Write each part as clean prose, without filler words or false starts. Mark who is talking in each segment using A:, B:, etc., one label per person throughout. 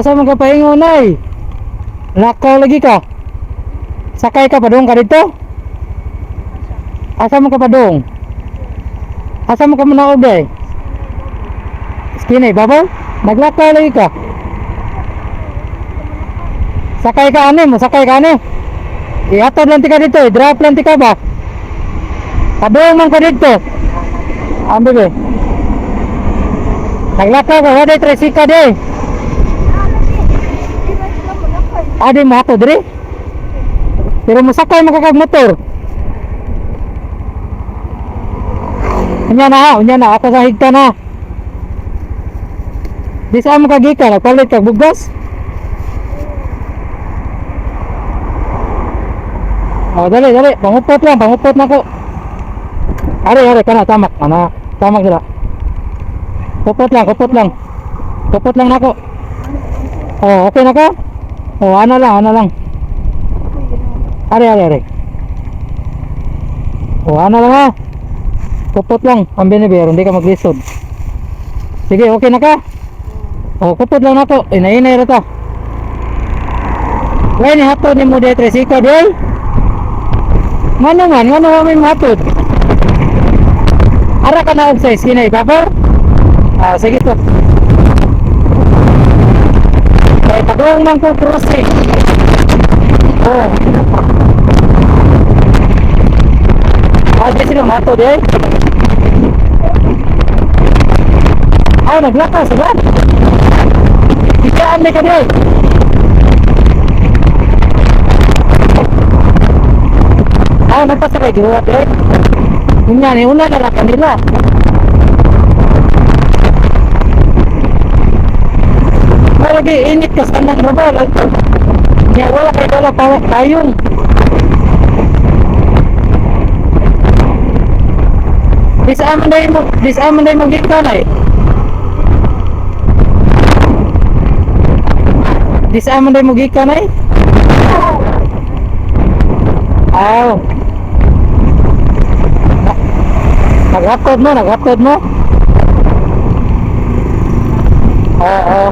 A: Asa mo ka paingon ay? Lakaw lagi ka. Sakay ka padung ka dito? Asa mo ka padung? Asa mo ka manaog day? Skinny, babaw? Naglakaw lagi ka. Sakay ka ani mo, sakay ka ani. Ihatod lang ti ka dito, i-drop lang ti ka ba? Padung man ka dito. Ambil be. Naglakaw ka, waday tresika day. Adi mo ato diri. Pero musakay mo kakag motor. Unya na, ako sa higta na. Di saan mo kagika, nagpalit kag bugas. Oh, dali, pangupot na ko. Are, kana, tamak, tamak dila. Kupot lang. Kupot lang nako. Oh, okay na ka? Oh, ana lang. Are. Oh, ana lang ha. Kupot lang, pambinibir, hindi ka maglisod. Sige, okay na ka? Oh, kupot lang nako. Inay rata. Wala ni hatod ni mo de tresika de. Ngano may hatod. Ara ka na og size kinay baba. Ah, sige to. Kaya padung man ko crossing. Oh. Ada sila mato de. Naglakaw sa ba? Ikaan ka de. Nagpasakay giwat de. Unya ni una na kanila. Lagi init ka sa nang babal. Nya wala kay dala pa kayong. Dis aman day mo gikan ay. Dis aman day mo gikan ay. Aw. Naghatod mo. Oo.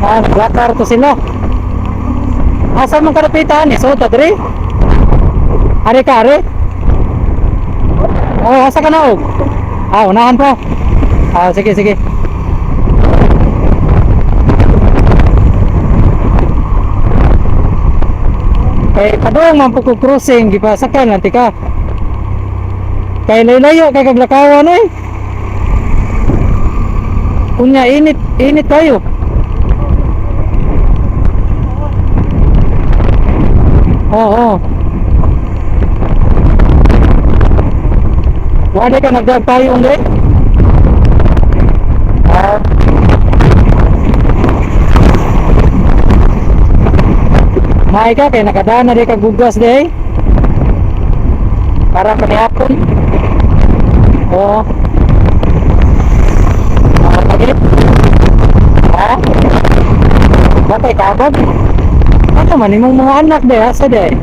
A: Naglakar to sila. Asa mong karapitan eh? So, tadri? Ari ka, ari? Oh, asa ka na og? Unahan pa. Sige. Kay padung man po crossing gipasakay nanti ka. Kay layo kay kaglakawan eh. Unya init tayo. Oo. Wala ka nagdag tayo ulit. May ka kay nakadaan na di ka gugas de. Para panihapon. Oo. Pagit. Bakay kabag. Ano man imong mga anak de asa de.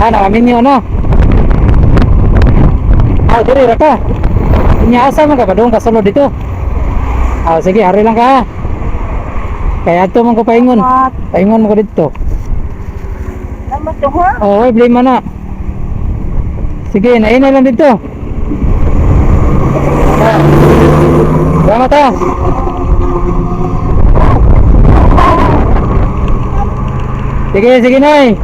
A: Nakamin niyo no. Diri ra ka. Inya asa man ka ba doon kasulod dito. Sige, hari lang ka. Kaya ato man ko paingon. Paingon mo ko dito.
B: Salamat to ha.
A: Oo, blame man na. Sige, nainay lang dito. Salamat ha. Sige, nay.